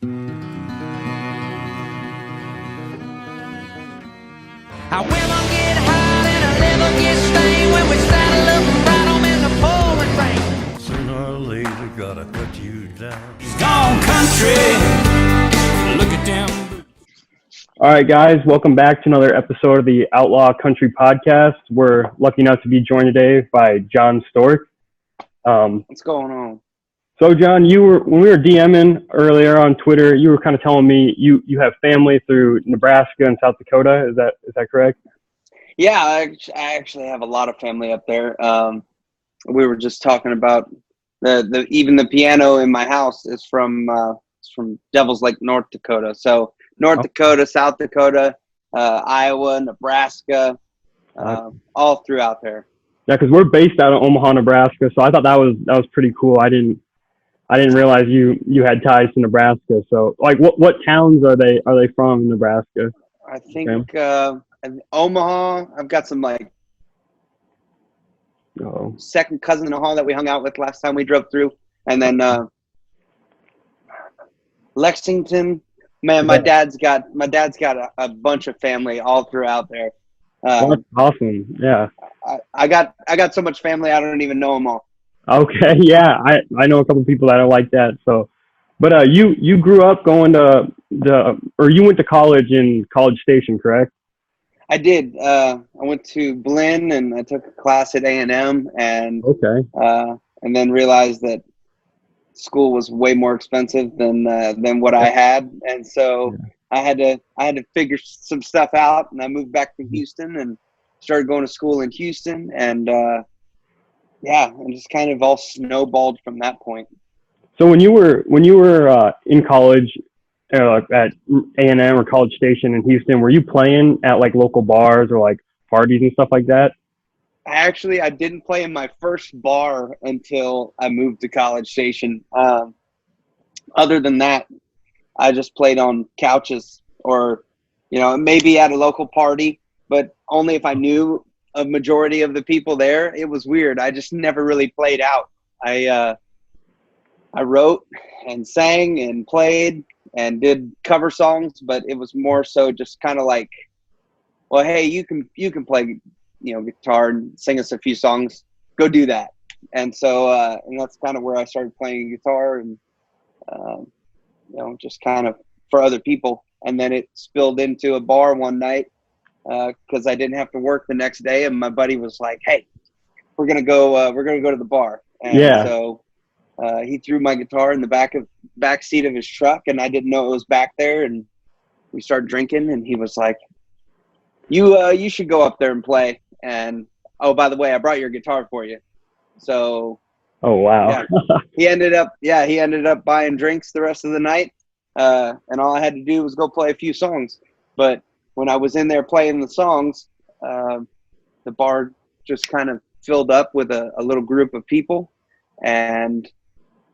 Our women get hot and our liver gets stained when we saddle up and ride 'em in the pouring rain. Sooner or later, gotta cut you down. He's gone country. Look at them. All right, guys, welcome back to another episode of the Outlaw Country Podcast. We're lucky enough to be joined today by Jon Stork. What's going on? So, John, when we were DMing earlier on Twitter, you were kind of telling me you have family through Nebraska and South Dakota. Is that correct? Yeah, I actually have a lot of family up there. We were just talking about even the piano in my house is from Devil's Lake, North Dakota. So North Dakota, South Dakota, Iowa, Nebraska, all throughout there. Yeah, because we're based out of Omaha, Nebraska. So I thought that was pretty cool. I didn't realize you had ties to Nebraska. So, like, what towns are they from in Nebraska? I think Omaha. I've got some second cousin in Omaha that we hung out with last time we drove through, and then Lexington. Man, my dad's got a bunch of family all throughout there. That's awesome. Yeah. I got so much family I don't even know them all. Okay, yeah, I know a couple of people that are like that. So, but you grew up going to you went to college in College Station, correct? I did. I went to Blinn and I took a class at A&M, and then realized that school was way more expensive than what I had, and so I had to figure some stuff out, and I moved back to Houston and started going to school in Houston, and and just kind of all snowballed from that point. So when you were in college at A&M or College Station in Houston, were you playing at like local bars or like parties and stuff like that? I didn't play in my first bar until I moved to College Station. Other than that, I just played on couches or, maybe at a local party, but only if I knew a majority of the people there. It was weird. I just never really played out. I wrote and sang and played and did cover songs, but it was more so just kind of like, well, hey, you can play, guitar and sing us a few songs. Go do that. And so, and that's kind of where I started playing guitar and, just kind of for other people. And then it spilled into a bar one night because I didn't have to work the next day. And my buddy was like, hey, we're going to go to the bar. And so he threw my guitar in the back seat of his truck, and I didn't know it was back there. And we started drinking, and he was like, you should go up there and play. And, oh, by the way, I brought your guitar for you. So, oh, wow. He ended up buying drinks the rest of the night. And all I had to do was go play a few songs. But when I was in there playing the songs, the bar just kind of filled up with a little group of people. And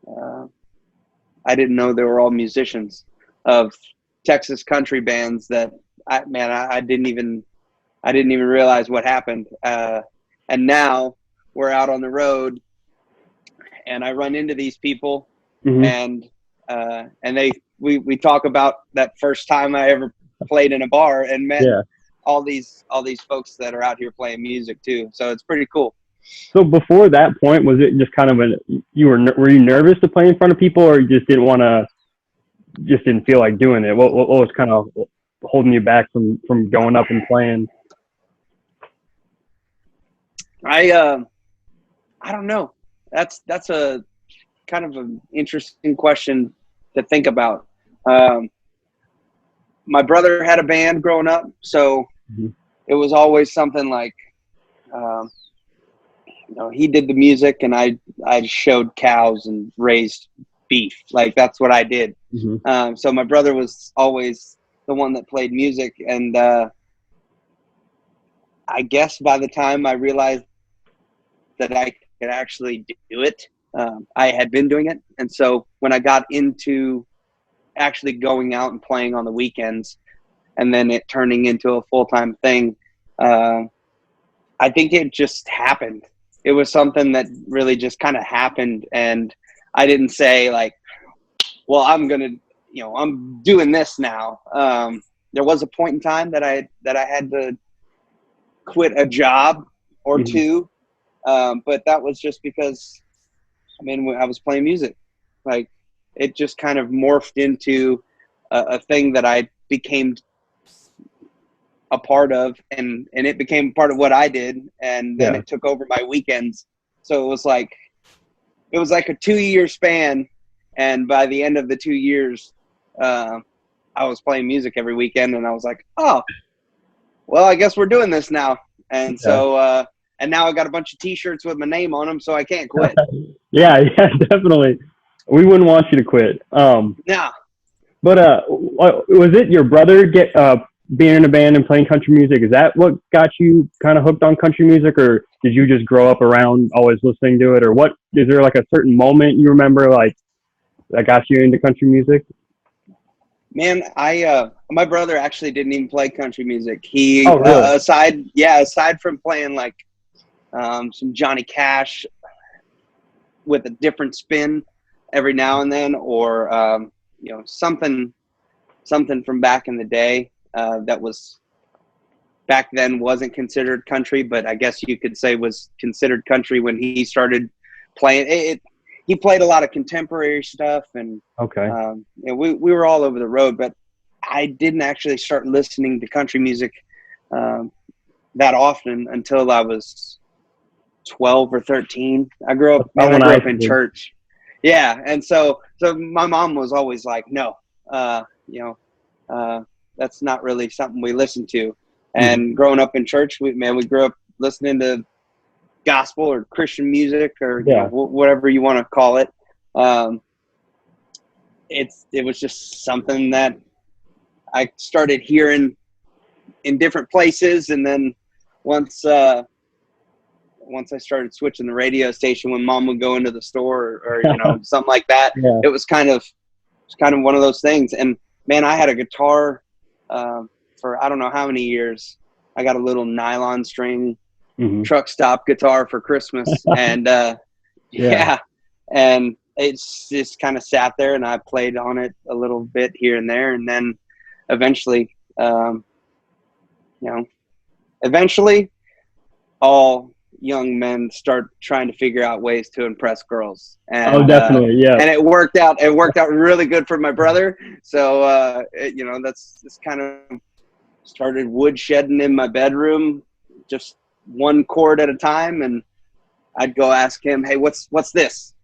I didn't know they were all musicians of Texas country bands that I didn't even realize what happened. And now we're out on the road and I run into these people and we talk about that first time I ever played in a bar and met all these folks that are out here playing music too. So it's pretty cool. So before that point, was it just kind of were you nervous to play in front of people, or you just didn't feel like doing it? What was kind of holding you back from going up and playing? I don't know. That's a kind of an interesting question to think about. My brother had a band growing up, so it was always something like, he did the music and I showed cows and raised beef. Like that's what I did. So my brother was always the one that played music. And I guess by the time I realized that I could actually do it, I had been doing it. And so when I got into actually going out and playing on the weekends and then it turning into a full-time thing, I think it just happened. It was something that really just kind of happened. And I didn't say like, well, I'm going to, I'm doing this now. There was a point in time that I had to quit a job or Mhm. two. But that was just because, I was playing music. Like, it just kind of morphed into a thing that I became a part of, and it became part of what I did. And then Yeah. it took over my weekends. So it was like a 2-year span. And by the end of the 2 years, I was playing music every weekend, and I was like, oh, well, I guess we're doing this now. And Yeah. so, and now I got a bunch of t-shirts with my name on them, so I can't quit. Yeah, definitely. We wouldn't want you to quit. Now, But was it your brother being in a band and playing country music? Is that what got you kind of hooked on country music, or did you just grow up around always listening to it, or what? Is there like a certain moment you remember like that got you into country music? man, my brother actually didn't even play country music. He, Oh, really? aside from playing like some Johnny Cash with a different spin every now and then, or something from back in the day that was back then wasn't considered country, but I guess you could say was considered country when he started playing it. He played a lot of contemporary stuff, and Okay. we were all over the road, but I didn't actually start listening to country music that often until I was 12 or 13. I grew up in church. Yeah. And so my mom was always like, no, that's not really something we listen to. And growing up in church, we grew up listening to gospel or Christian music, or whatever you want to call it. It was just something that I started hearing in different places, and then once I started switching the radio station when Mom would go into the store, or something like that, Yeah. it was kind of one of those things. And man, I had a guitar for I don't know how many years. I got a little nylon string truck stop guitar for Christmas, and and it's just kind of sat there, and I played on it a little bit here and there, and then eventually all young men start trying to figure out ways to impress girls, and Definitely, yeah. and it worked out really good for my brother. So that's kind of started woodshedding in my bedroom, just one chord at a time, and I'd go ask him, hey, what's this,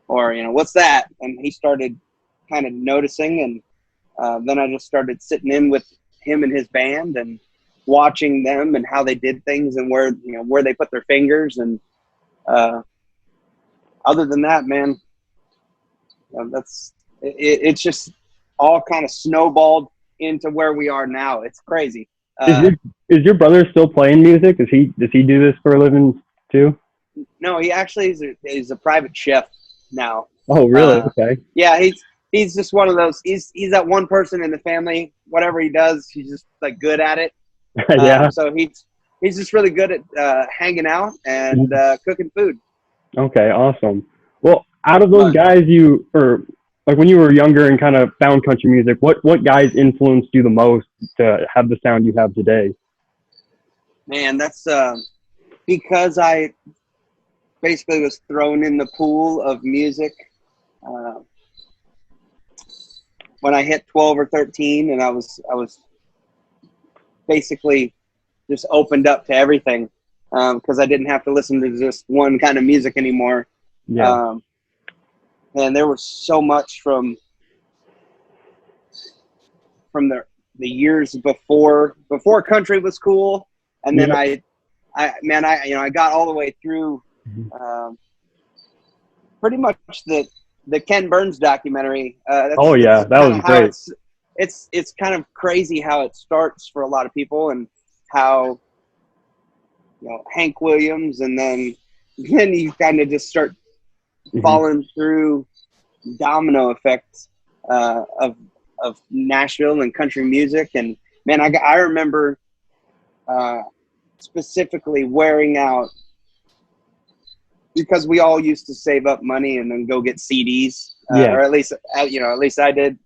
or what's that, and he started kind of noticing, and then I just started sitting in with him and his band and watching them and how they did things, and where they put their fingers. And other than that, man, it's just all kind of snowballed into where we are now. It's crazy. Is your brother still playing music? Does he do this for a living too? No, he actually is a private chef now. Oh, really? Okay. Yeah, he's just one of those. He's that one person in the family. Whatever he does, he's just like good at it. Yeah. So he's just really good at hanging out and cooking food. Okay, awesome. Well, out of those guys like when you were younger and kind of found country music, what guys influenced you the most to have the sound you have today? Man, that's because I basically was thrown in the pool of music when I hit 12 or 13, and I was basically just opened up to everything because I didn't have to listen to just one kind of music anymore. Yeah. And there was so much from the years before country was cool, and then I got all the way through pretty much the Ken Burns documentary. That was great. It's kind of crazy how it starts for a lot of people, and how Hank Williams, and then you kind of just start falling through domino effects of Nashville and country music. And man, I remember specifically wearing out, because we all used to save up money and then go get CDs, or at least I did.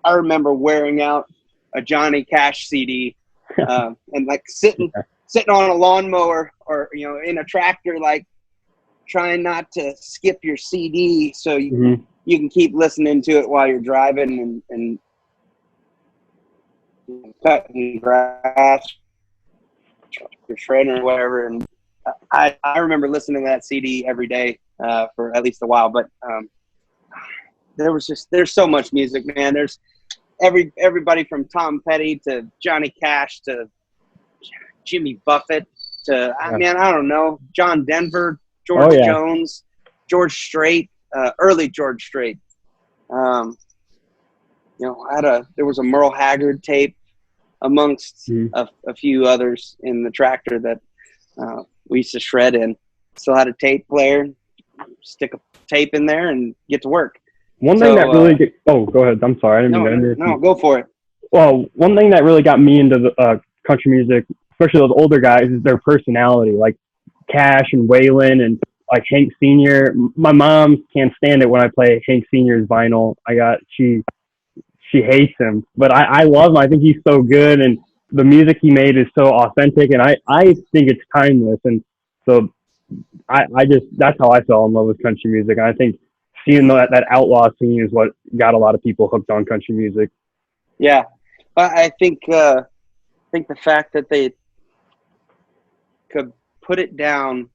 I remember wearing out a Johnny Cash CD and like sitting on a lawnmower or, you know, in a tractor, like trying not to skip your CD so you can keep listening to it while you're driving and cutting grass or shredding or whatever. And I remember listening to that CD every day for at least a while. But there's so much music, man. There's everybody from Tom Petty to Johnny Cash to Jimmy Buffett to I don't know, John Denver, George Jones, George Strait, early George Strait. You know, there was a Merle Haggard tape amongst a few others in the tractor that we used to shred in. Still had a tape player, stick a tape in there and get to work. One thing that really go ahead. I'm sorry. I didn't mean to. No, go for it. Well, one thing that really got me into the country music, especially those older guys, is their personality. Like Cash and Waylon and like Hank Sr. My mom can't stand it when I play Hank Sr.'s vinyl. She hates him, but I love him. I think he's so good, and the music he made is so authentic, and I think it's timeless. And so I just, that's how I fell in love with country music. And I think seeing that outlaw scene is what got a lot of people hooked on country music. Yeah, I think the fact that they could put it down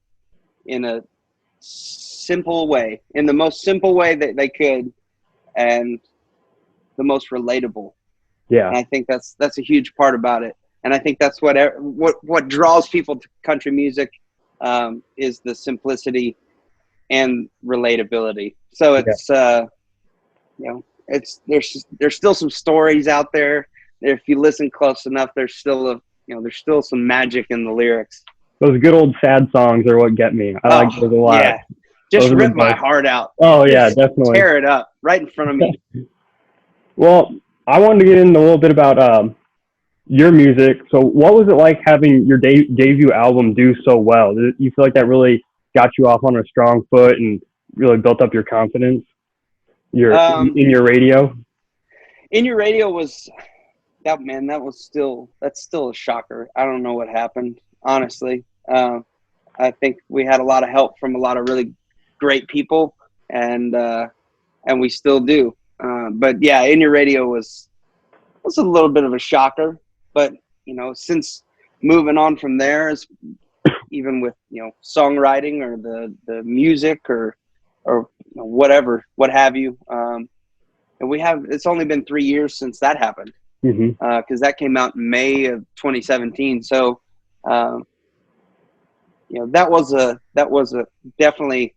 in a simple way, in the most simple way that they could, and the most relatable. Yeah, and I think that's a huge part about it. And I think that's what draws people to country music is the simplicity and relatability. So it's you know, there's still some stories out there. If you listen close enough, there's still some magic in the lyrics. Those good old sad songs are what get me. I like those a lot. Yeah, just rip my heart out. Oh yeah, definitely. Tear it up right in front of me. Well, I wanted to get into a little bit about your music. So what was it like having your debut album do so well? Did you feel like that really got you off on a strong foot and really built up your confidence? In your radio? In Your Radio was that, man, that's still a shocker. I don't know what happened, honestly. I think we had a lot of help from a lot of really great people, and we still do. But yeah, In Your Radio was a little bit of a shocker. But you know, since moving on from there, even with, you know, songwriting or the music or you know, whatever, what have you, and it's only been 3 years since that happened, because that came out in May of 2017. So you know, that was a definitely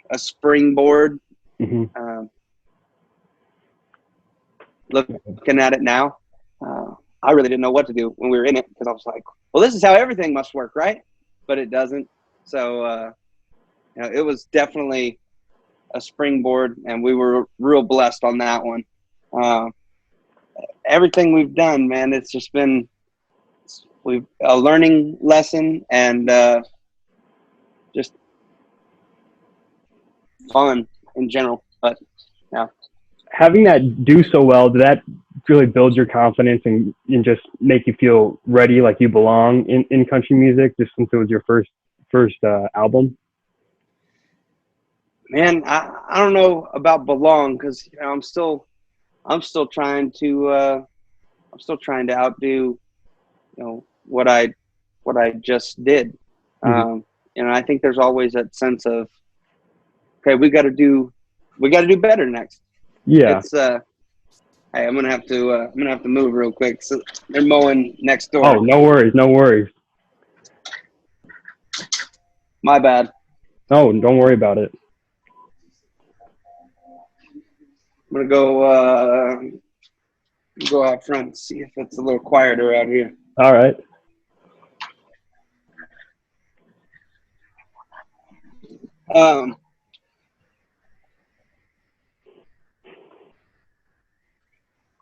a springboard. Looking at it now, I really didn't know what to do when we were in it, because I was like, well, this is how everything must work, right? But it doesn't. So you know, it was definitely a springboard, and we were real blessed on that one. Everything we've done, man, it's just been a learning lesson, and just fun in general. But yeah, having that do so well, did that really build your confidence and just make you feel ready, like you belong in country music, just since it was your first album? Man, I don't know about belong, because, you know, I'm still trying to outdo, you know, what I just did. And I think there's always that sense of, okay, we got to do better next. Yeah. It's hey, I'm gonna have to move real quick. So they're mowing next door. Oh, no worries. My bad. Oh, don't worry about it. I'm gonna go out front and see if it's a little quieter out here. All right.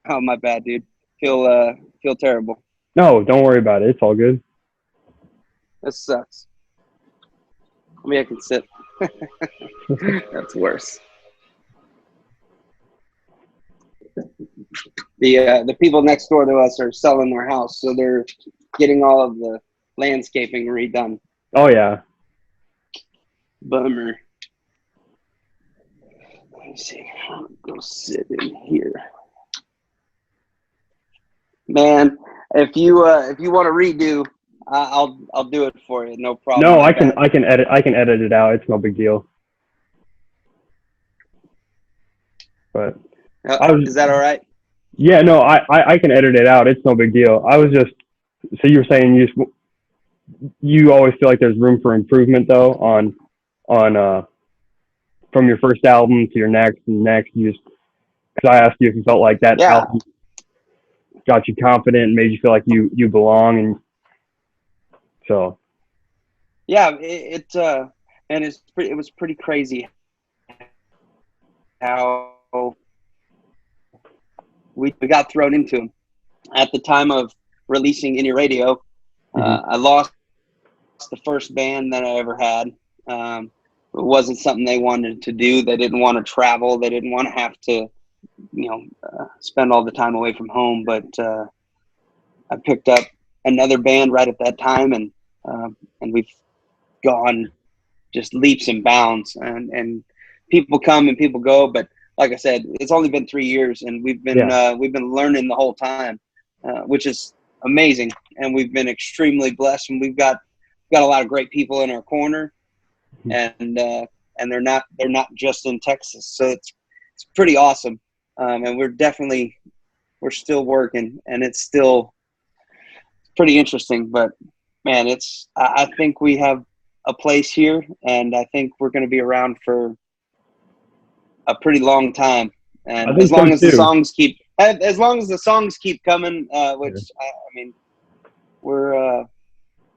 Oh, my bad, dude. Feel terrible. No, don't worry about it. It's all good. This sucks. Maybe I can sit. That's worse. The people next door to us are selling their house, so they're getting all of the landscaping redone. Oh yeah. Bummer. Let me see. I'll go sit in here. Man, if you want to redo, I'll do it for you. No problem. No, I can edit it out. It's no big deal. But is that all right? Yeah, no, I can edit it out. It's no big deal. I was just, so you were saying you always feel like there's room for improvement though on from your first album to your next and next. You just, because I asked you if you felt like that album got you confident and made you feel like you belong, and so. Yeah, it was pretty crazy how we got thrown into them. At the time of releasing Any Radio, I lost the first band that I ever had. It wasn't something they wanted to do. They didn't want to travel. They didn't want to have to, spend all the time away from home. But I picked up another band right at that time, and we've gone just leaps and bounds. And people come and people go, but like I said, it's only been 3 years, and we've been learning the whole time, which is amazing. And we've been extremely blessed, and we've got a lot of great people in our corner, and they're not just in Texas, so it's pretty awesome. And we're still working, and it's still pretty interesting. But man, I think we have a place here, and I think we're going to be around for a pretty long time. And as long as the songs keep coming, which I mean, we're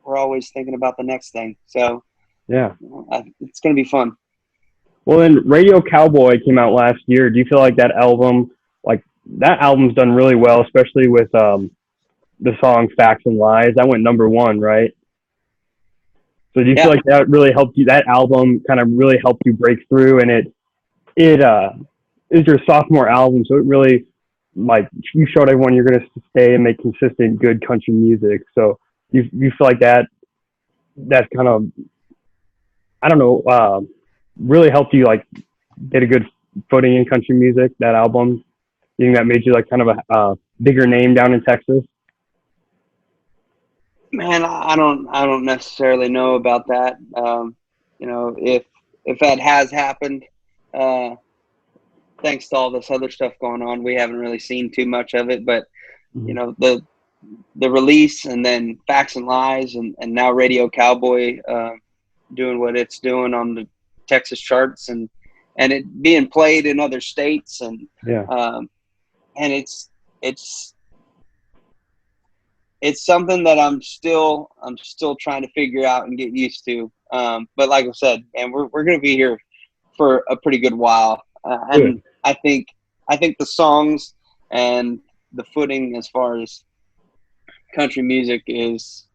always thinking about the next thing. So yeah, it's going to be fun. Well, then Radio Cowboy came out last year. Do you feel like that album's done really well, especially with the song Facts and Lies? That went #1, right? So do you feel like that really helped you, that album kind of really helped you break through, and it is your sophomore album, so it really, like, you showed everyone you're going to stay and make consistent, good country music. So you feel like that's kind of, I don't know, really helped you, like, get a good footing in country music, that album? You think that made you, like, kind of a bigger name down in Texas? Man, I don't necessarily know about that. If that has happened, thanks to all this other stuff going on, we haven't really seen too much of it. But the release, and then Facts and Lies, and now Radio Cowboy doing what it's doing on the Texas charts, and it being played in other states, and it's something that I'm still trying to figure out and get used to. But like I said, and we're going to be here for a pretty good while. And I think the songs and the footing as far as country music is,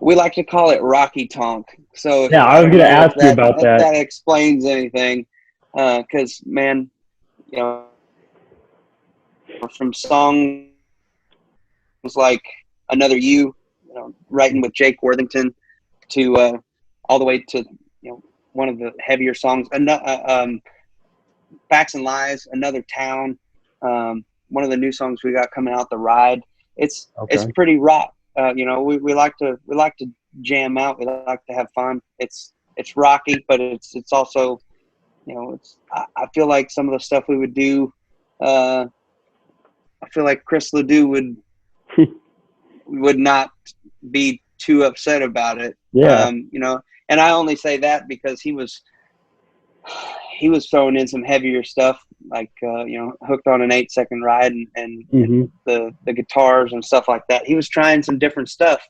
we like to call it Rocky Tonk. So I was going to ask you about that. That explains anything. 'Cause man, from songs like Another You, writing with Jake Worthington, to all the way to one of the heavier songs, Facts and Lies, Another Town, one of the new songs we got coming out, The Ride. It's pretty rock. We like to jam out. We like to have fun. It's rocky, but it's also, I feel like some of the stuff we would do, I feel like Chris Ledoux would not be too upset about it. And I only say that because he was throwing in some heavier stuff, like Hooked on an 8-Second Ride, and the guitars and stuff like that. He was trying some different stuff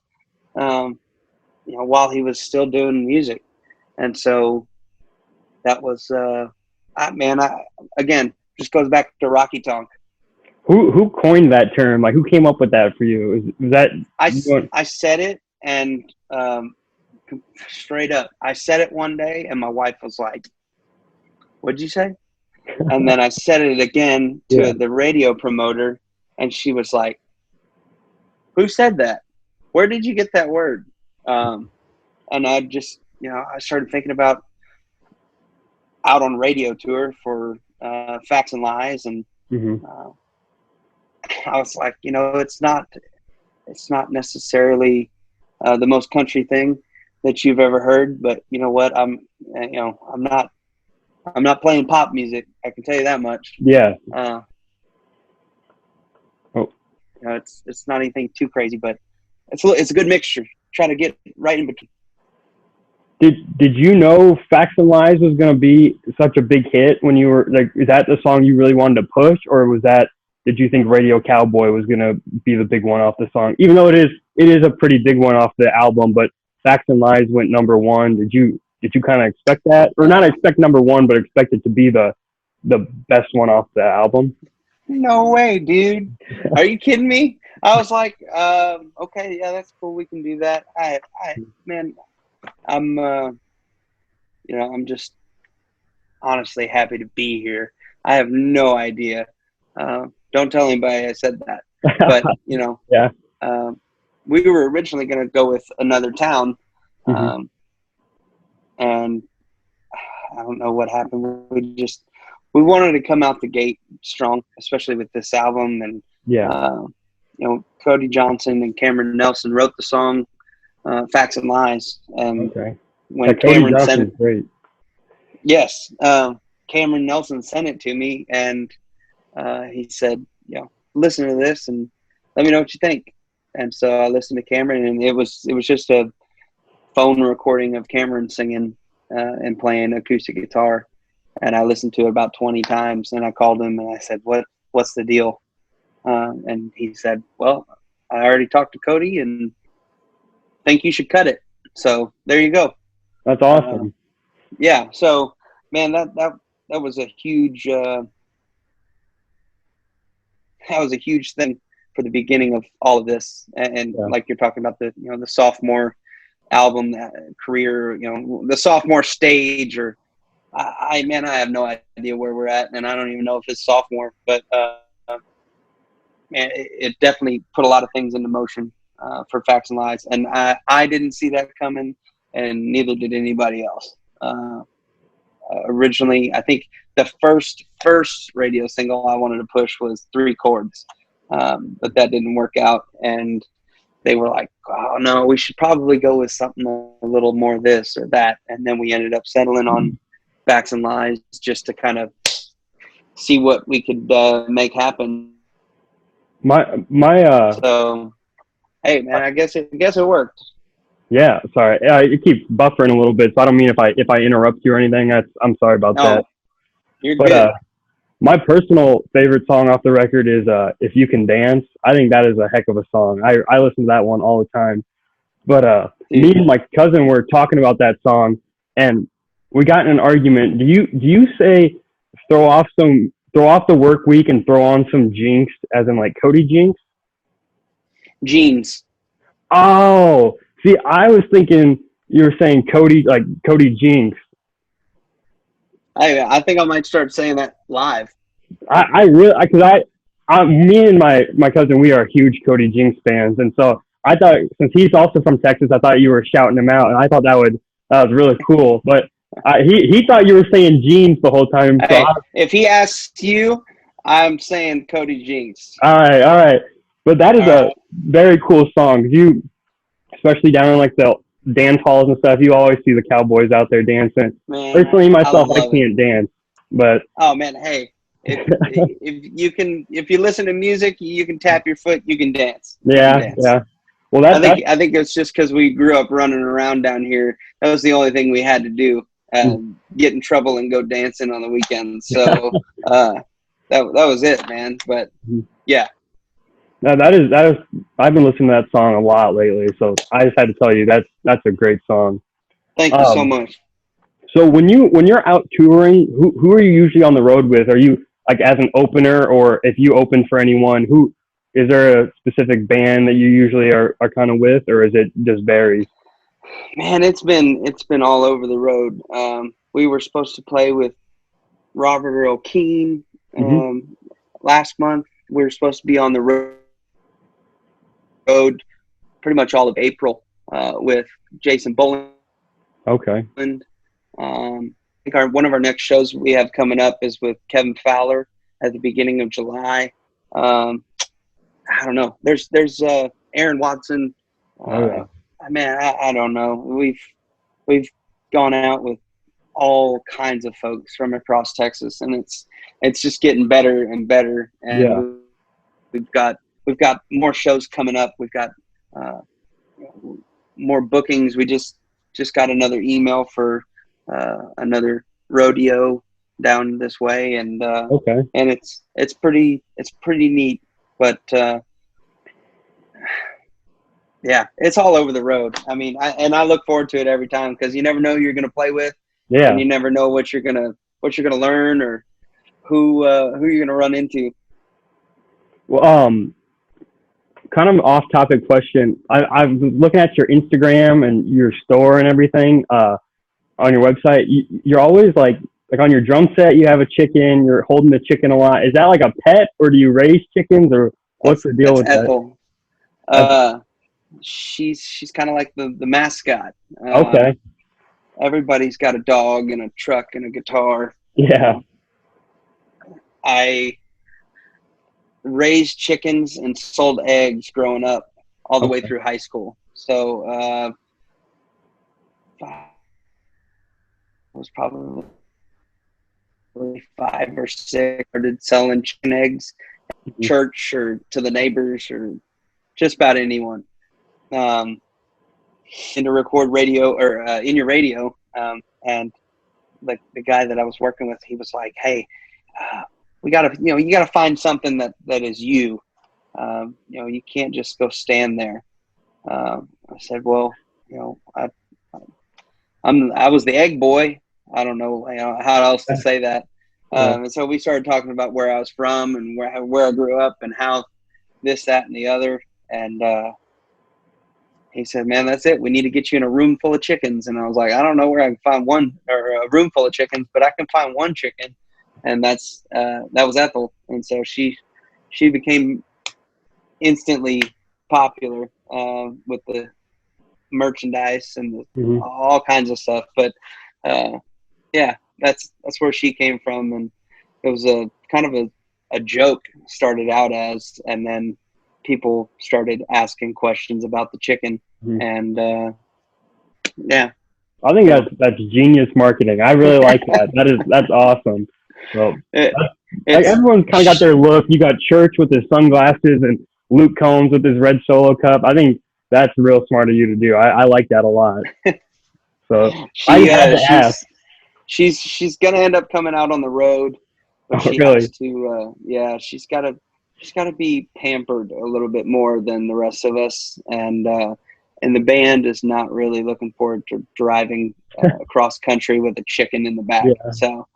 while he was still doing music. And so that was again, just goes back to Rocky Tonk. Who coined that term? Like, who came up with that for you? Was that I said it, and straight up, I said it one day, and my wife was like, "What'd you say?" And then I said it again to the radio promoter, And she was like, "Who said that? Where did you get that word?" And I just, I started thinking about out on radio tour for Facts and Lies, and I was like, it's not necessarily the most country thing that you've ever heard, but you know what? I'm not playing pop music. I can tell you that much. Yeah. It's not anything too crazy, but it's a good mixture. Try to get right in between. Did you know Facts and Lies was going to be such a big hit when you were like, is that the song you really wanted to push, or did you think Radio Cowboy was going to be the big one off the song? Even though it is a pretty big one off the album, but Facts and Lies went number one. Did you kind of expect that, or not expect number one, but expect it to be the best one off the album? No way, dude. Are you kidding me? I was like, okay, yeah, that's cool. We can do that. Man, I'm just honestly happy to be here. I have no idea. Don't tell anybody I said that. But, yeah. We were originally going to go with Another Town. And I don't know what happened. We wanted to come out the gate strong, especially with this album. And, Cody Johnson and Cameron Nelson wrote the song Facts and Lies. And when Cameron sent it, great. Yes. Cameron Nelson sent it to me, and he said, listen to this and let me know what you think. And so I listened to Cameron, and it was just a phone recording of Cameron singing and playing acoustic guitar. And I listened to it about 20 times, and I called him and I said, what's the deal? And he said, well, I already talked to Cody and think you should cut it. So there you go. That's awesome. Yeah. So, man, that was a huge thing for the beginning of all of this. And like you're talking about the sophomore album career, the sophomore stage, or I have no idea where we're at, and I don't even know if it's sophomore, but man, it definitely put a lot of things into motion for Facts and Lies, and I didn't see that coming, and neither did anybody else. Originally, I think the first radio single I wanted to push was Three Chords, but that didn't work out, and they were like, oh no, we should probably go with something a little more this or that, and then we ended up settling on Facts and Lies just to kind of see what we could make happen. So hey man, I guess it worked. Yeah, sorry. It keeps buffering a little bit, so I don't mean if I interrupt you or anything. I'm sorry about that. You're good. My personal favorite song off the record is "If You Can Dance." I think that is a heck of a song. I listen to that one all the time. But me and my cousin were talking about that song, and we got in an argument. Do you say throw off the work week and throw on some Jinx, as in like Cody Jinx? Jeans. Oh, see, I was thinking you were saying Cody Jinx. I think I might start saying that live. Me and my cousin, we are huge Cody Jinx fans, and so I thought, since he's also from Texas, I thought you were shouting him out, and I thought that was really cool. But he thought you were saying jeans the whole time. So hey, if he asks you, I'm saying Cody Jinx. All right. But that is a very cool song. You, especially down in like the dance halls and stuff, you always see the cowboys out there dancing. Man, personally, myself, I can't dance, but oh man, hey, if you listen to music, you can tap your foot, you can dance. Yeah. Well, I think it's just because we grew up running around down here. That was the only thing we had to do. Get in trouble and go dancing on the weekends. So that was it, man. But yeah. No, that is. I've been listening to that song a lot lately, so I just had to tell you that's a great song. Thank you so much. So when you're out touring, who are you usually on the road with? Are you like as an opener, or if you open for anyone, who is there a specific band that you usually are kind of with, or is it just varies? Man, it's been all over the road. We were supposed to play with Robert Earl Keen last month. we're supposed to be on the road pretty much all of April with Jason Boland. Okay. I think one of our next shows we have coming up is with Kevin Fowler at the beginning of July. I don't know. There's Aaron Watson. Man, I don't know. We've gone out with all kinds of folks from across Texas, and it's just getting better and better. And we've got more shows coming up. We've got more bookings. We just got another email for another rodeo down this way, and and it's pretty neat. But yeah, it's all over the road. I mean, I look forward to it every time, because you never know who you're going to play with, and you never know what you're gonna learn, or who you're gonna run into. Well, kind of off topic question. I'm looking at your Instagram and your store and everything on your website. You're always like on your drum set, you have a chicken. You're holding the chicken a lot. Is that like a pet, or do you raise chickens, or what's the deal with Ethel. that? She's kind of like the mascot. Okay. Everybody's got a dog and a truck and a guitar. Yeah. I raised chickens and sold eggs growing up all the way through high school. So I was probably 5 or 6. Started selling chicken eggs at church or to the neighbors or just about anyone. And to record radio or in your radio. And like the guy that I was working with, he was like, "Hey, you gotta find something that is you. You can't just go stand there." I said, "Well, I was the egg boy. I don't know, how else to say that." And so we started talking about where I was from and where I grew up and how this, that, and the other. And he said, "Man, that's it. We need to get you in a room full of chickens." And I was like, "I don't know where I can find one, or a room full of chickens, but I can find one chicken." And that was Ethel. And so she became instantly popular with the merchandise and all kinds of stuff. But yeah, that's where she came from. And it was a kind of a joke started out as, and then people started asking questions about the chicken. And yeah, I think that's genius marketing. I really like that. That's awesome. So like everyone's kind of got their look. You got Church with his sunglasses and Luke Combs with his red Solo cup. I think that's real smart of you to do. I like that a lot. So I had to ask. She's gonna end up coming out on the road, but she has to. She's gotta be pampered a little bit more than the rest of us, and the band is not really looking forward to driving across country with a chicken in the back. Yeah. So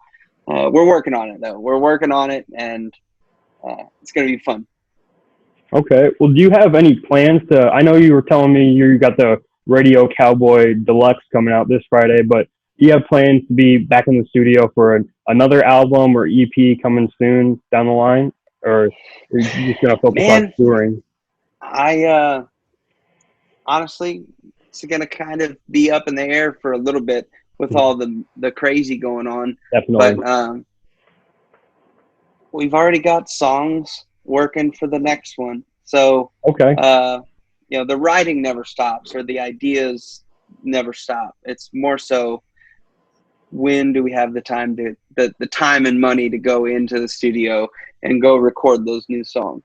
we're working on it, though. We're working on it, and it's gonna be fun. Okay. Well, do you have any plans to? I know you were telling me you got the Radio Cowboy Deluxe coming out this Friday, but do you have plans to be back in the studio for another album or EP coming soon down the line, or are you just gonna focus on touring? I honestly, it's gonna kind of be up in the air for a little bit with all the crazy going on. Definitely. But we've already got songs working for the next one. So the writing never stops, or the ideas never stop. It's more so, when do we have the time the time and money to go into the studio and go record those new songs?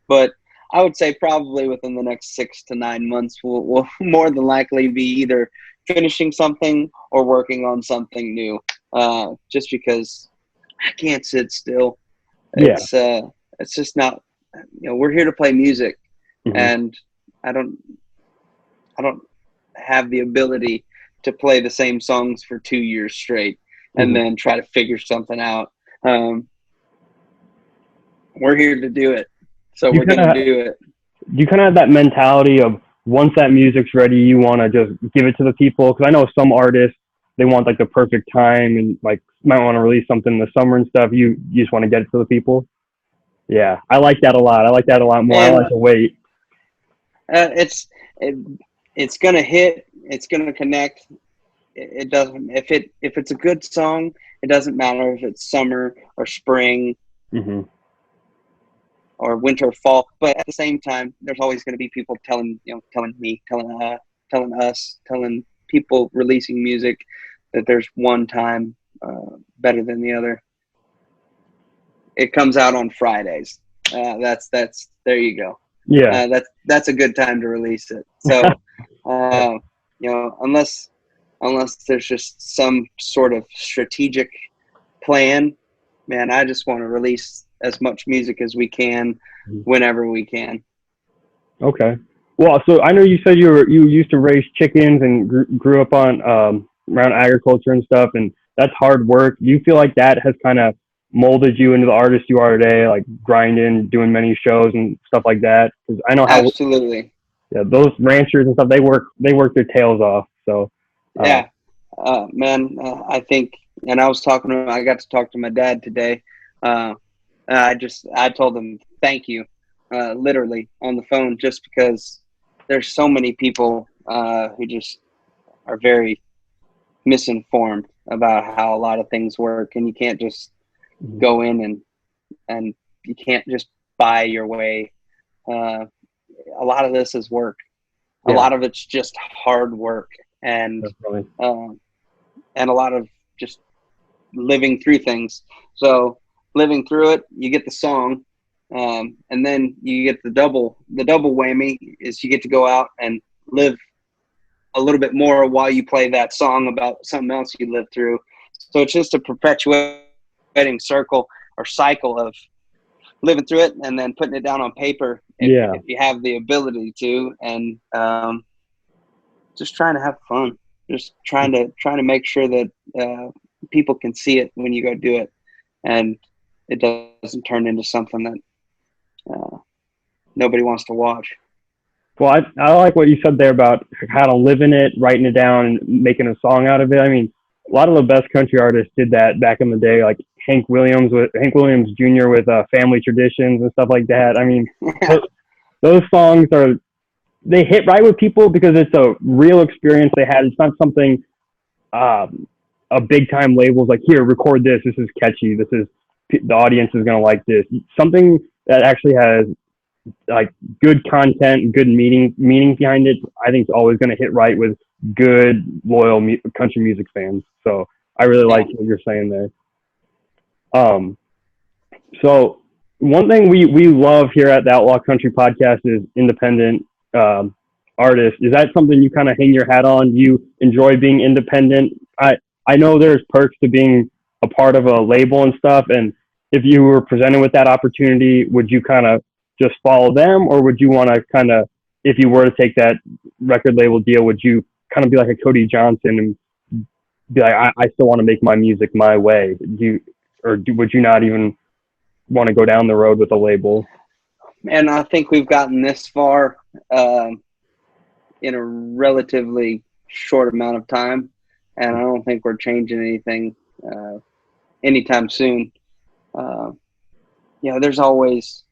But I would say probably within the next 6 to 9 months, we'll more than likely be either finishing something or working on something new. Just because I can't sit still. It's just not. We're here to play music, and I don't have the ability to play the same songs for 2 years straight and then try to figure something out. We're here to do it. So we're going to do it. Do you kind of have that mentality of once that music's ready, you want to just give it to the people? Because I know some artists, they want like the perfect time and like might want to release something in the summer and stuff. You just want to get it to the people. Yeah, I like that a lot. I like that a lot more. I And like to wait. it's it, it's gonna hit. It's gonna connect. It doesn't if it's a good song. It doesn't matter if it's summer or spring Hmm. or winter or fall. But at the same time, there's always going to be people telling me, telling us, telling people releasing music that there's one time better than the other. It comes out on Fridays. That's there you go. Yeah. That's a good time to release it. So unless there's just some sort of strategic plan, man, I just want to release as much music as we can whenever we can. Okay. Well, so I know you said you used to raise chickens and grew up on around agriculture and stuff, and that's hard work. Do you feel like that has kind of molded you into the artist you are today, like grinding, doing many shows and stuff like that? Because I know how Absolutely. those ranchers and stuff they work their tails off. So Yeah, man, I think, and I got to talk to my dad today. I told him thank you, literally on the phone, just because there's so many people who just are very misinformed about how a lot of things work, and you can't just go in and you can't just buy your way. A lot of this is work. A lot of it's just hard work, and definitely. and a lot of just living through things. So living through it, you get the song, and then you get the double whammy is you get to go out and live a little bit more while you play that song about something else you lived through. So it's just a perpetuating circle or cycle of living through it and then putting it down on paper if you have the ability to, and just trying to have fun, just trying to make sure that people can see it when you go do it, and it doesn't turn into something that nobody wants to watch. Well, I like what you said there about how to live in it, writing it down, and making a song out of it. I mean, a lot of the best country artists did that back in the day, like Hank Williams Jr. with Family Traditions and stuff like that. I mean, those songs they hit right with people because it's a real experience they had. It's not something a big time label's like, here, record this. This is catchy. The audience is gonna like this. Something that actually has like good content and good meaning behind it, I think is always going to hit right with good, loyal country music fans. So I really like what you're saying there. So one thing we love here at the Outlaw Country Podcast is independent artists. Is that something you kind of hang your hat on? You enjoy being independent? I know there's perks to being a part of a label and stuff, and if you were presented with that opportunity, would you kind of just follow them, or would you want to kind of, if you were to take that record label deal, would you kind of be like a Cody Johnson and be like, I still want to make my music my way? Would you not even want to go down the road with a label? And I think we've gotten this far in a relatively short amount of time, and I don't think we're changing anything anytime soon. There's always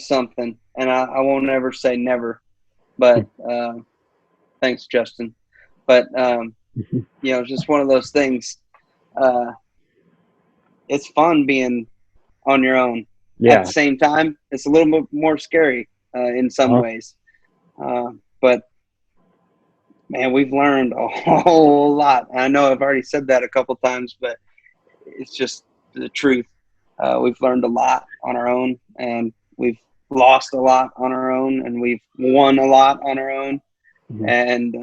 something, and I won't ever say never, but thanks, Justin. But it's just one of those things. It's fun being on your own. At the same time, it's a little bit more scary in some ways. But man, we've learned a whole lot. I know I've already said that a couple times, but it's just the truth. We've learned a lot on our own, and we've lost a lot on our own, and we've won a lot on our own. Mm-hmm. And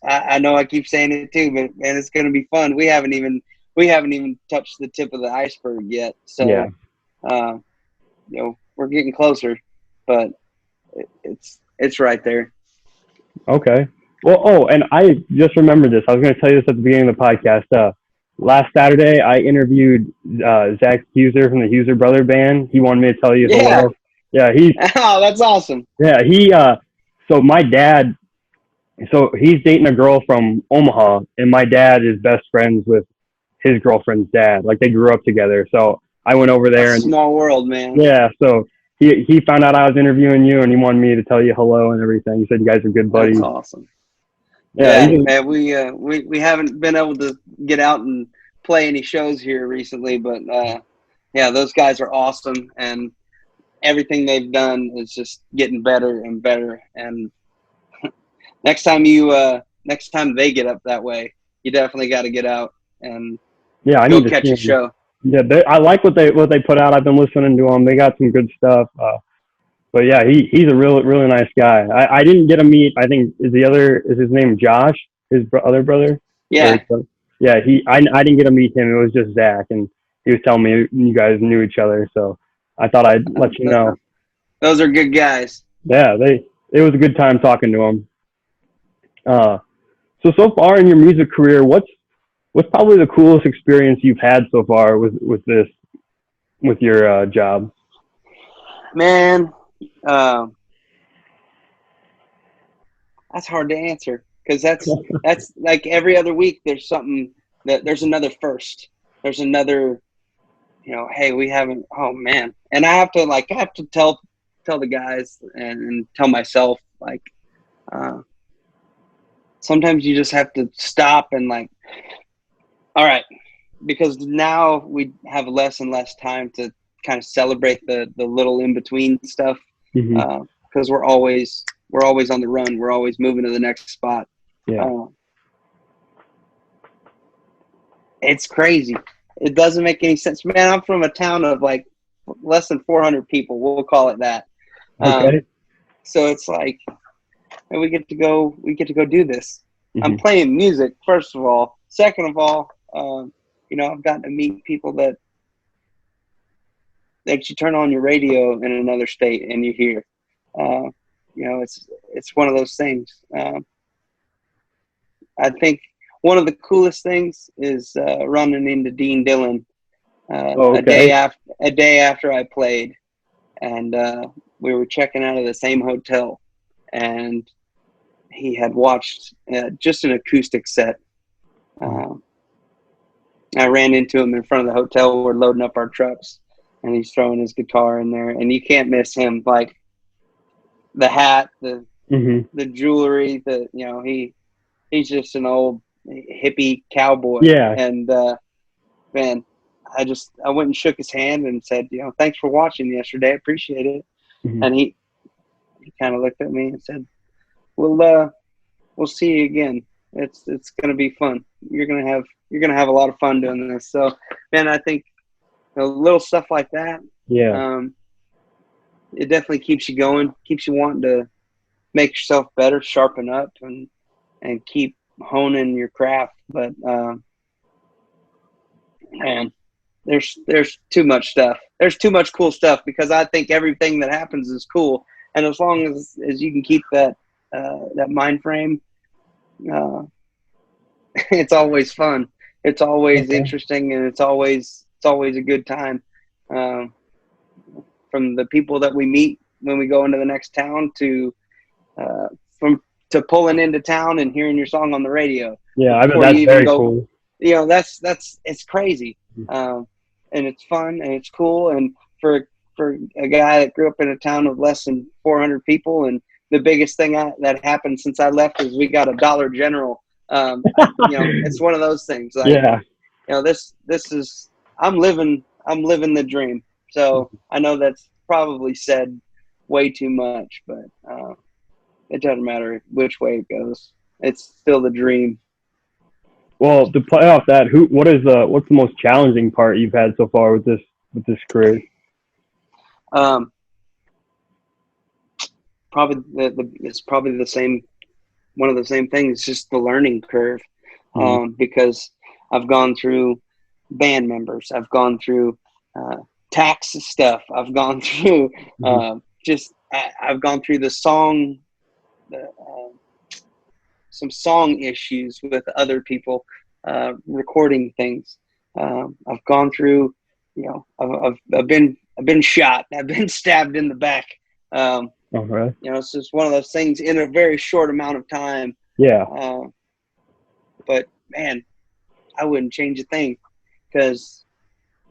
I know I keep saying it too, but man, it's going to be fun. We haven't even touched the tip of the iceberg yet. So, we're getting closer, but it's right there. Okay. Well, and I just remembered this. I was going to tell you this at the beginning of the podcast. Last Saturday, I interviewed Zach Huser from the Huser Brother Band. He wanted me to tell you hello. Yeah, oh, that's awesome. Yeah, so my dad, so he's dating a girl from Omaha, and my dad is best friends with his girlfriend's dad. Like, they grew up together. So I went over there, That's a and small world, man. yeah, so he found out I was interviewing you, and he wanted me to tell you hello and everything. He said you guys are good That's buddies. awesome. Yeah, Yeah, he's man, we haven't been able to get out and play any shows here recently, but yeah, those guys are awesome, and everything they've done is just getting better and better. And next time they get up that way, you definitely got to get out and yeah, I go need to catch see a him. show. Yeah, I like what they put out. I've been listening to them. They got some good stuff. But yeah, he's a really nice guy. I didn't get to meet. I think is his name Josh, his other brother. Or Yeah, yeah, I didn't get to meet him. It was just Zach, and he was telling me you guys knew each other. So I thought I'd let you know. those are good guys. Yeah, it was a good time talking to him. So far in your music career, what's probably the coolest experience you've had so far with your job? Man, that's hard to answer because that's like every other week. There's another first. There's another. Hey, we haven't. Oh man, and I have to tell the guys and tell myself like. Sometimes you just have to stop and like, all right, because now we have less and less time to kind of celebrate the little in between stuff. Mm-hmm. Because we're always on the run. We're always moving to the next spot. Yeah. It's crazy. It doesn't make any sense, man. I'm from a town of like less than 400 people. We'll call it that. Okay. So it's like, and we get to go do this. Mm-hmm. I'm playing music, first of all. Second of all, I've gotten to meet people that you turn on your radio in another state and you hear. It's one of those things. I think one of the coolest things is running into Dean Dillon a day after I played, and we were checking out of the same hotel, and he had watched just an acoustic set. I ran into him in front of the hotel. We're loading up our trucks, and he's throwing his guitar in there, and you can't miss him. Like the hat, the jewelry, he's just an old hippie cowboy. Yeah. And man, I went and shook his hand and said, thanks for watching yesterday. I appreciate it. Mm-hmm. And he kind of looked at me and said, we'll see you again. It's going to be fun. You're going to have a lot of fun doing this. So, man, I think little stuff like that. Yeah. It definitely keeps you going, keeps you wanting to make yourself better, sharpen up, and keep honing your craft. But man, there's too much stuff. There's too much cool stuff because I think everything that happens is cool, and as long as you can keep that mind frame, it's always fun. It's always interesting, and it's always a good time. From the people that we meet when we go into the next town to pulling into town and hearing your song on the radio. Yeah, I bet that's very cool. It's crazy. And it's fun and it's cool. And for a guy that grew up in a town of less than 400 people, and the biggest thing that happened since I left is we got a Dollar General. It's one of those things. Like, yeah. This is I'm living the dream. So I know that's probably said way too much, but it doesn't matter which way it goes. It's still the dream. Well, to play off that, what's the most challenging part you've had so far with this career? Probably it's probably the same. One of the same things. It's just the learning curve, because I've gone through band members. I've gone through tax stuff. I've gone through I've gone through the song, some song issues with other people recording things. I've gone through, I've been shot. I've been stabbed in the back. Oh, really? You know, it's just one of those things in a very short amount of time. Yeah. But man, I wouldn't change a thing, because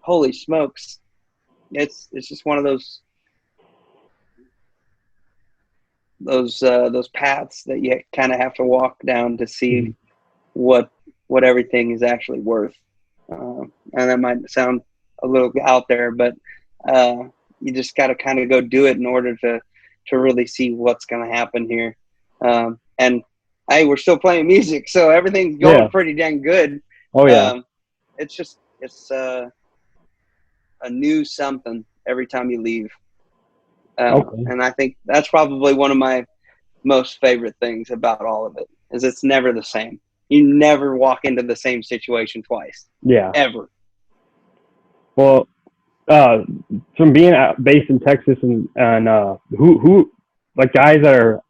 holy smokes, it's just one of those paths that you kind of have to walk down to see Mhm. what everything is actually worth. And that might sound a little out there, but you just got to kind of go do it in order to really see what's going to happen here. And hey, we're still playing music, so everything's going Yeah. pretty dang good. Oh, yeah. It's a new something every time you leave. Okay. And I think that's probably one of my most favorite things about all of it, is it's never the same. You never walk into the same situation twice, Yeah. ever. Well, from being based in Texas and who like guys that are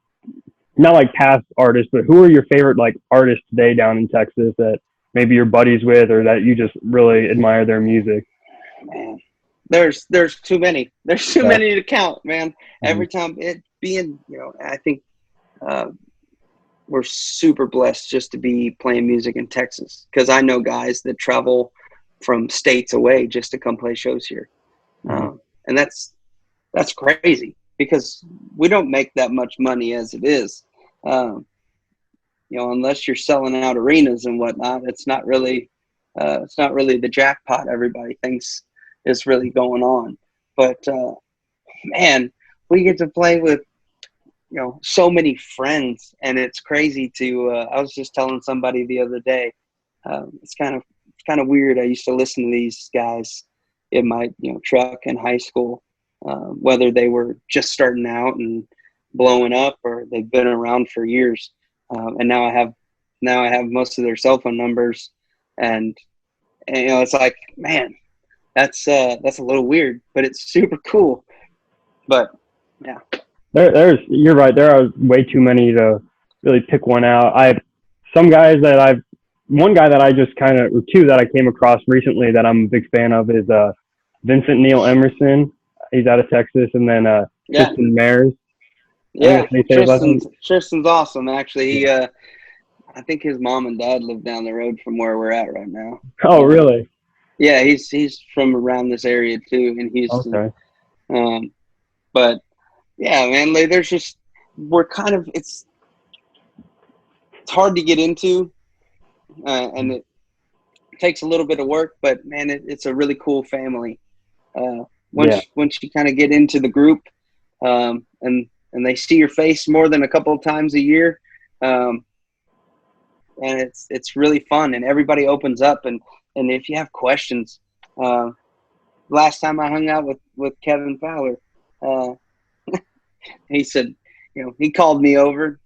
not like past artists, but who are your favorite like artists today down in Texas that maybe you're buddies with or that you just really admire their music? Man, there's too many. There's too Yeah. many to count, man. Mm-hmm. Every time it being, I think we're super blessed just to be playing music in Texas, because I know guys that travel from states away just to come play shows here. Mm-hmm. And that's crazy, because we don't make that much money as it is. Unless you're selling out arenas and whatnot, it's not really the jackpot everybody thinks is really going on. But man, we get to play with so many friends, and it's crazy to. I was just telling somebody the other day. It's kind of weird. I used to listen to these guys in my truck in high school, whether they were just starting out and blowing up or they've been around for years. And now I have most of their cell phone numbers, and it's like, man, that's a little weird, but it's super cool. But yeah, You're right. There are way too many to really pick one out. One guy that I just kind of, or two that I came across recently that I'm a big fan of is Vincent Neil Emerson. He's out of Texas, and then yeah, Tristan Mares. yeah. Tristan's awesome. Actually, he I think his mom and dad live down the road from where we're at right now. Oh, really? Yeah, he's from around this area too, in Houston. Okay. But yeah, man, like, we're kind of, it's hard to get into, and it takes a little bit of work, but man, it's a really cool family. Once you kind of get into the group, and they see your face more than a couple of times a year, and it's really fun, and everybody opens up, and if you have questions, last time I hung out with Kevin Fowler, he said, he called me over,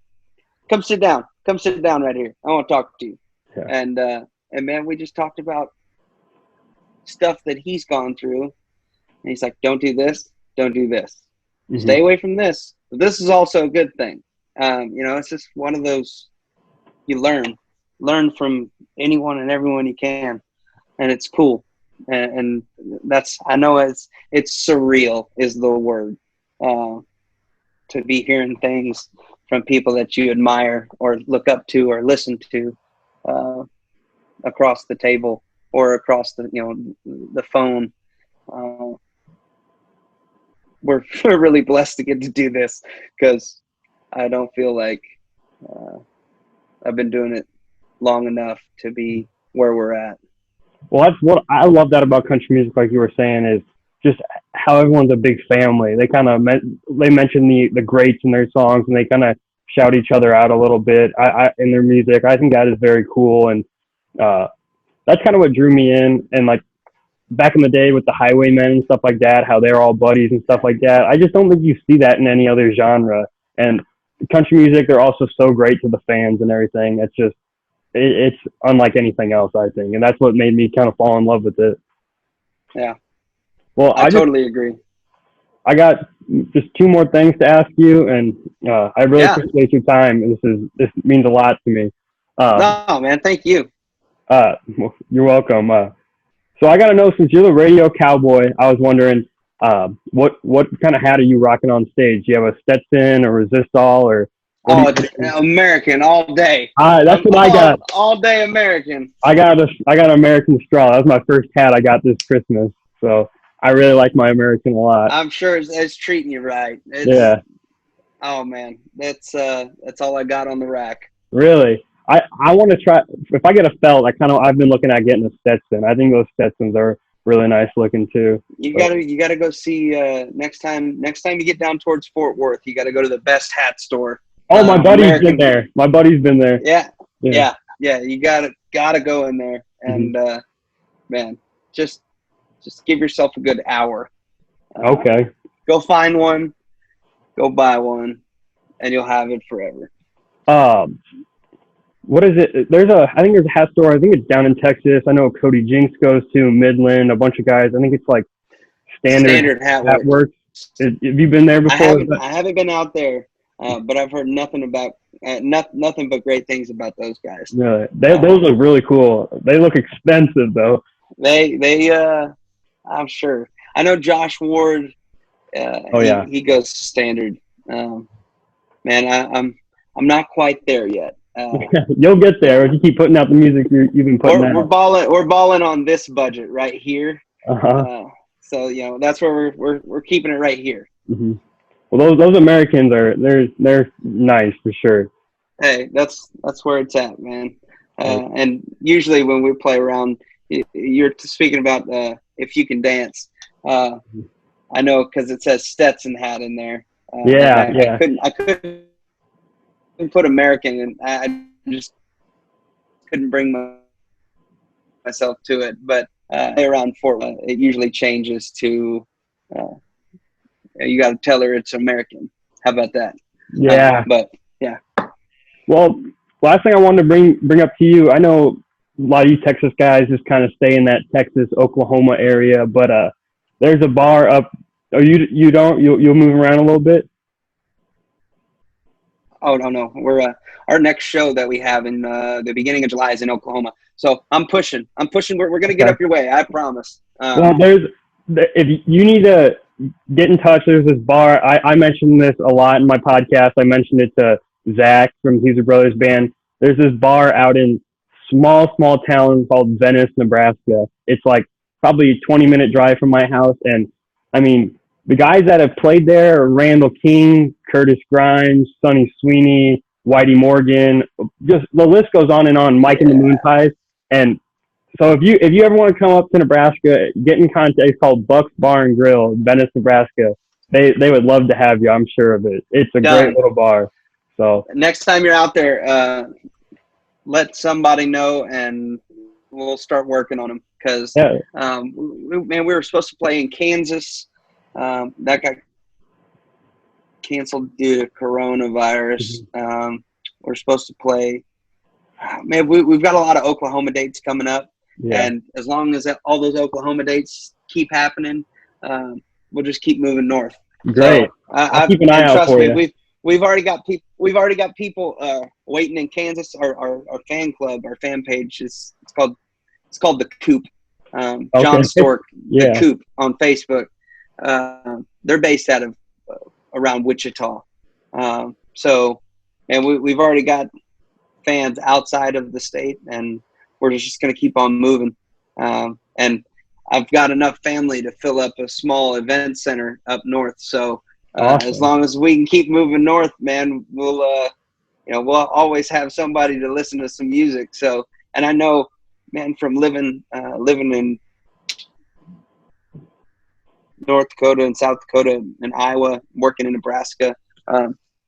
come sit down right here, I want to talk to you. Yeah. And man, we just talked about stuff that he's gone through, and he's like, don't do this, don't do this, stay away from this, but this is also a good thing. It's just one of those, you learn from anyone and everyone you can, and it's cool. And that's, I know it's surreal is the word, to be hearing things from people that you admire or look up to or listen to, across the table or across the phone. We're really blessed to get to do this, because I don't feel like I've been doing it long enough to be where we're at. Well, that's what I love that about country music, like you were saying, is just how everyone's a big family. They kind of they mention the greats in their songs, and they kind of shout each other out a little bit in their music. I think that is very cool, and that's kind of what drew me in. And like back in the day with the Highwaymen and stuff like that, how they're all buddies and stuff like that. I just don't think you see that in any other genre. And country music, they're also so great to the fans and everything. It's just it's unlike anything else, I think, and that's what made me kind of fall in love with it. Yeah. Well, I totally agree. I got just two more things to ask you, and I really appreciate your time. This means a lot to me. No, man, thank you. Well, you're welcome. So I got to know, since you're the radio cowboy, I was wondering, What kind of hat are you rocking on stage? Do you have a Stetson or Resistol or? Oh, it's American all day. That's what I got. All day American. I got an American straw. That was my first hat I got this Christmas. So I really like my American a lot. I'm sure it's treating you right. Yeah. Oh man, that's all I got on the rack. Really? I want to try. If I get a felt, I've been looking at getting a Stetson. I think those Stetsons are really nice looking too. You gotta go see next time you get down towards Fort Worth. You gotta go to the Best Hat Store. Oh, my buddy's been there. My buddy's been there. Yeah. You gotta go in there, and man, just give yourself a good hour. Okay. Go find one, go buy one, and you'll have it forever. What is it? I think there's a hat store. I think it's down in Texas. I know Cody Jinks goes to Midland. A bunch of guys. I think it's like Standard Hat Works. Have you been there before? I haven't been out there. But I've heard nothing but great things about those guys. Really? Those look really cool. They look expensive though. I'm sure. I know Josh Ward. He goes to Standard. Man, I'm not quite there yet. You'll get there if you keep putting out the music you've been putting out. We're balling on this budget right here. So that's where we're keeping it right here. Mm-hmm. Well, those Americans they're nice for sure. Hey, that's where it's at, man. And usually when we play around, you're speaking about if you can dance. I know because it says Stetson hat in there. I couldn't put American, and I just couldn't bring myself to it. But around Fort, it usually changes to. You got to tell her it's American. How about that? Yeah. But yeah. Well, last thing I wanted to bring up to you, I know a lot of you Texas guys just kind of stay in that Texas, Oklahoma area, but there's a bar up. Oh, you'll move around a little bit? Oh, no. We're our next show that we have in the beginning of July is in Oklahoma. So I'm pushing. We're going to get up your way. I promise. Well, if you need to get in touch, there's this bar. I mentioned this a lot in my podcast. I mentioned it to Zach from Huser Brothers Band. There's this bar out in small town called Venice, Nebraska. It's like probably a 20-minute drive from my house. And I mean, the guys that have played there are Randall King, Curtis Grimes, Sonny Sweeney, Whitey Morgan. Just the list goes on and on. Mike and the Moon Pies. And so if you ever want to come up to Nebraska, get in contact. It's called Buck's Bar and Grill, Venice, Nebraska. They would love to have you. I'm sure of it. It's a great little bar. So next time you're out there, let somebody know, and we'll start working on them. Because we were supposed to play in Kansas. That got canceled due to coronavirus. Mm-hmm. We're supposed to play. Man, we've got a lot of Oklahoma dates coming up. Yeah. And as long as all those Oklahoma dates keep happening, we'll just keep moving north. Great. So, I'll keep an eye out for you. We've already got people waiting in Kansas. Our fan club, our fan page it's called the Coop. Jon Stork, the Coop on Facebook. They're based out of around Wichita. So, and we've already got fans outside of the state, and we're just going to keep on moving. And I've got enough family to fill up a small event center up north. So awesome. As long as we can keep moving north, man, we'll always have somebody to listen to some music. So, and I know, man, from living in North Dakota and South Dakota and Iowa, working in Nebraska,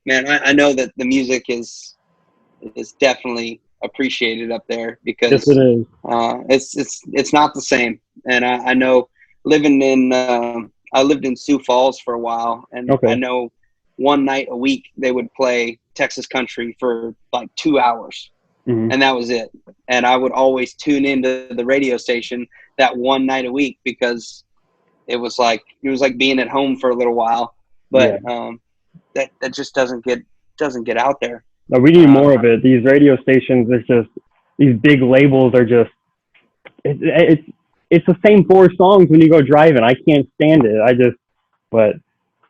man, I know that the music is definitely appreciated up there because yes, it is. It's not the same. And I know I lived in Sioux Falls for a while, and I know one night a week they would play Texas country for like 2 hours. Mm-hmm. And that was it. And I would always tune into the radio station that one night a week because it was like being at home for a little while. But that just doesn't get out there. No, we need more of it. These radio stations, there's just these big labels are just it's the same 4 songs when you go driving. I can't stand it. But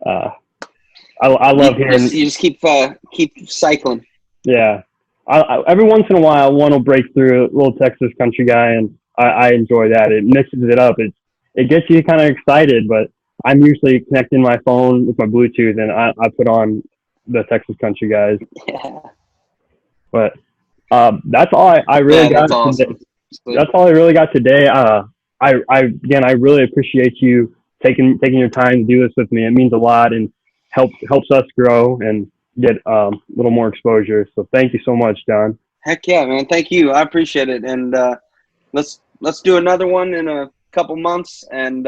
I love hearing. You just keep cycling. Yeah. Every once in a while, one will break through, a little Texas country guy, and I enjoy that. It mixes it up. It gets you kind of excited, but I'm usually connecting my phone with my Bluetooth, and I put on the Texas country guys. Yeah. But that's all I really got That's awesome. today. That's all I really got today. Again, I really appreciate you taking your time to do this with me. It means a lot and helps us grow and get a little more exposure. So thank you so much, Jon. Heck yeah, man. Thank you. I appreciate it. And let's do another one in a couple months, and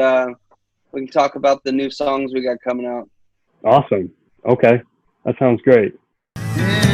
we can talk about the new songs we got coming out. Awesome. Okay. That sounds great. Yeah.